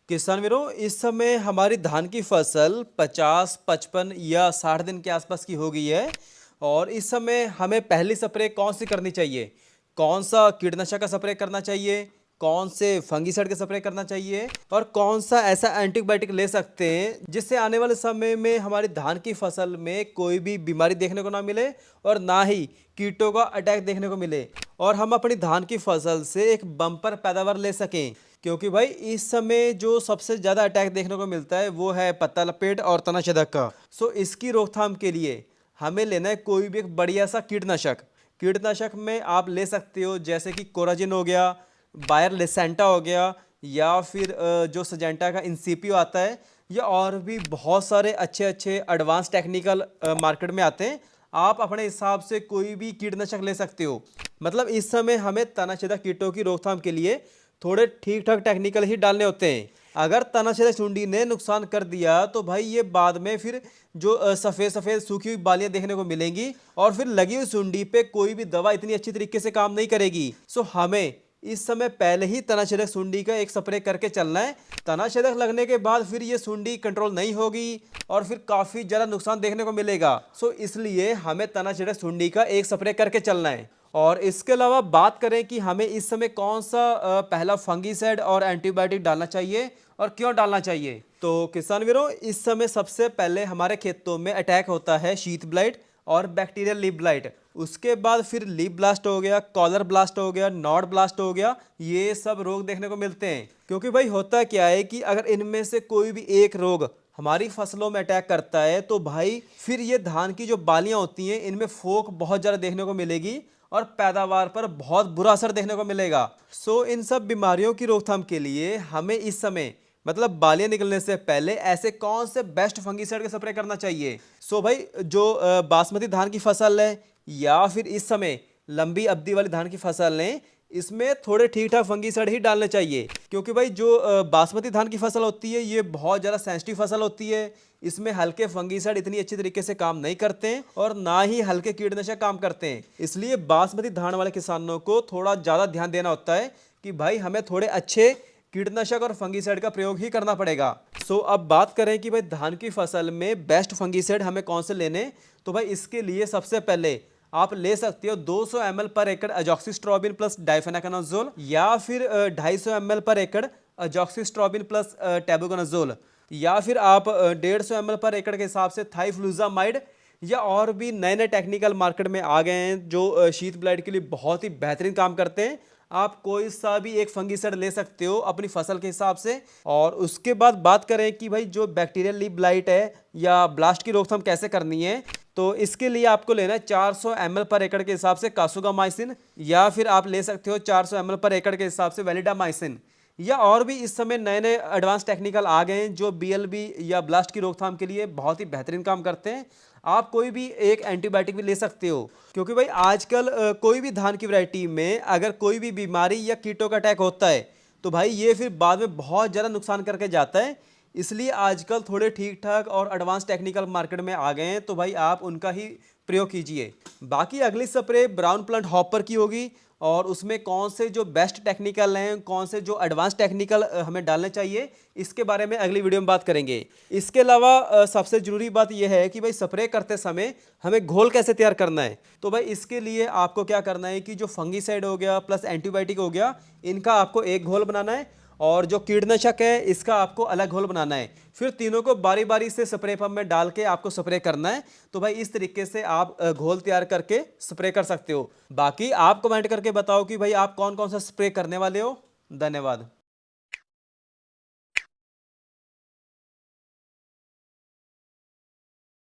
किसान वीरों, इस समय हमारी धान की फसल 50, 55 या 60 दिन के आसपास की हो गई है। और इस समय हमें पहली स्प्रे कौन सी करनी चाहिए, कौन सा कीटनाशक का स्प्रे करना चाहिए, कौन से फंगीसाइड का स्प्रे करना चाहिए और कौन सा ऐसा एंटीबायोटिक ले सकते हैं जिससे आने वाले समय में हमारी धान की फसल में कोई भी बीमारी देखने को ना मिले और ना ही कीटों का अटैक देखने को मिले और हम अपनी धान की फसल से एक बम्पर पैदावार ले सकें। क्योंकि भाई इस समय जो सबसे ज़्यादा अटैक देखने को मिलता है वो है पत्ता लपेट और तनाछेदक का। सो इसकी रोकथाम के लिए हमें लेना है कोई भी एक बढ़िया सा कीटनाशक। कीटनाशक में आप ले सकते हो जैसे कि कोराजिन हो गया, बायर लेसेंटा हो गया, या फिर जो सजेंटा का इंसिपियो आता है, या और भी बहुत सारे अच्छे अच्छे एडवांस टेक्निकल मार्केट में आते हैं। आप अपने हिसाब से कोई भी कीटनाशक ले सकते हो। मतलब इस समय हमें तनाछेदक कीटों की रोकथाम के लिए थोड़े ठीक ठाक टेक्निकल ही डालने होते हैं। अगर तनाछेदक सुंडी ने नुकसान कर दिया तो भाई ये बाद में फिर जो सफ़ेद सफ़ेद सूखी हुई बालियां देखने को मिलेंगी और फिर लगी हुई सुंडी पे कोई भी दवा इतनी अच्छी तरीके से काम नहीं करेगी। सो हमें इस समय पहले ही तनाछेदक सुंडी का एक स्प्रे करके चलना है। तनाछेदक लगने के बाद फिर ये सुंडी कंट्रोल नहीं होगी और फिर काफ़ी ज़्यादा नुकसान देखने को मिलेगा। सो इसलिए हमें तनाछेदक सुंडी का एक स्प्रे करके चलना है। और इसके अलावा बात करें कि हमें इस समय कौन सा पहला फंगीसाइड और एंटीबायोटिक डालना चाहिए और क्यों डालना चाहिए, तो किसान वीरों इस समय सबसे पहले हमारे खेतों में अटैक होता है शीत ब्लाइट और बैक्टीरियल लीफ ब्लाइट। उसके बाद फिर लीफ ब्लास्ट हो गया, कॉलर ब्लास्ट हो गया, नॉड ब्लास्ट हो गया। ये सब रोग देखने को मिलते हैं। क्योंकि भाई होता क्या है कि अगर इनमें से कोई भी एक रोग हमारी फसलों में अटैक करता है तो भाई फिर ये धान की जो बालियां होती हैं इनमें फोक बहुत ज़्यादा देखने को मिलेगी और पैदावार पर बहुत बुरा असर देखने को मिलेगा। सो इन सब बीमारियों की रोकथाम के लिए हमें इस समय मतलब बालियां निकलने से पहले ऐसे कौन से बेस्ट फंगीसाइड का स्प्रे करना चाहिए। सो भाई जो बासमती धान की फसल है या फिर इस समय लंबी अवधि वाली धान की फसल है, इसमें थोड़े ठीक ठाक फंगीसाइड ही डालने चाहिए। क्योंकि भाई जो बासमती धान की फसल होती है ये बहुत ज़्यादा सेंसिटिव फसल होती है। इसमें हल्के फंगीसाइड इतनी अच्छी तरीके से काम नहीं करते हैं और ना ही हल्के कीटनाशक काम करते हैं। इसलिए बासमती धान वाले किसानों को थोड़ा ज़्यादा ध्यान देना होता है कि भाई हमें थोड़े अच्छे कीटनाशक और फंगीसाइड का प्रयोग ही करना पड़ेगा। सो अब बात करें कि भाई धान की फसल में बेस्ट फंगीसाइड हमें कौन से लेने, तो भाई इसके लिए सबसे पहले आप ले सकते हो 200 ml पर एकड़ अजॉक्सिस्ट्रोबिन प्लस डाइफेनाकनाजोल या फिर 250 ml पर एकड़ अजॉक्सिस्ट्रोबिन प्लस टेबुकोनाजोल, या फिर आप 150 ml पर एकड़ के हिसाब से थाइफ्लूजामाइड, या और भी नए नए टेक्निकल मार्केट में आ गए हैं जो शीत ब्लाइट के लिए बहुत ही बेहतरीन काम करते हैं। आप कोई सा भी एक फंगीसाइड ले सकते हो अपनी फसल के हिसाब से। और उसके बाद बात करें कि भाई जो बैक्टीरियल लीफ ब्लाइट है या ब्लास्ट की रोकथाम कैसे करनी है, तो इसके लिए आपको लेना है 400 ml पर एकड़ के हिसाब से कासुगामाइसिन, या फिर आप ले सकते हो 400 ml पर एकड़ के हिसाब से वैलिडामाइसिन, या और भी इस समय नए नए एडवांस टेक्निकल आ गए हैं जो बीएलबी या ब्लास्ट की रोकथाम के लिए बहुत ही बेहतरीन काम करते हैं। आप कोई भी एक एंटीबायोटिक भी ले सकते हो। क्योंकि भाई आजकल कोई भी धान की वैरायटी में अगर कोई भी बीमारी या कीटों का अटैक होता है तो भाई ये फिर बाद में बहुत ज़्यादा नुकसान करके जाता है। इसलिए आजकल थोड़े ठीक ठाक और एडवांस टेक्निकल मार्केट में आ गए हैं, तो भाई आप उनका ही प्रयोग कीजिए। बाकी अगली स्प्रे ब्राउन प्लांट हॉपर की होगी और उसमें कौन से जो बेस्ट टेक्निकल हैं, कौन से जो एडवांस टेक्निकल हमें डालने चाहिए, इसके बारे में अगली वीडियो में बात करेंगे। इसके अलावा सबसे ज़रूरी बात यह है कि भाई स्प्रे करते समय हमें घोल कैसे तैयार करना है। तो भाई इसके लिए आपको क्या करना है कि जो फंगीसाइड हो गया प्लस एंटीबायोटिक हो गया, इनका आपको एक घोल बनाना है और जो कीटनाशक है इसका आपको अलग घोल बनाना है। फिर तीनों को बारी बारी से स्प्रे पंप में डाल के आपको स्प्रे करना है। तो भाई इस तरीके से आप घोल तैयार करके स्प्रे कर सकते हो। बाकी आप कमेंट करके बताओ कि भाई आप कौन कौन सा स्प्रे करने वाले हो। धन्यवाद।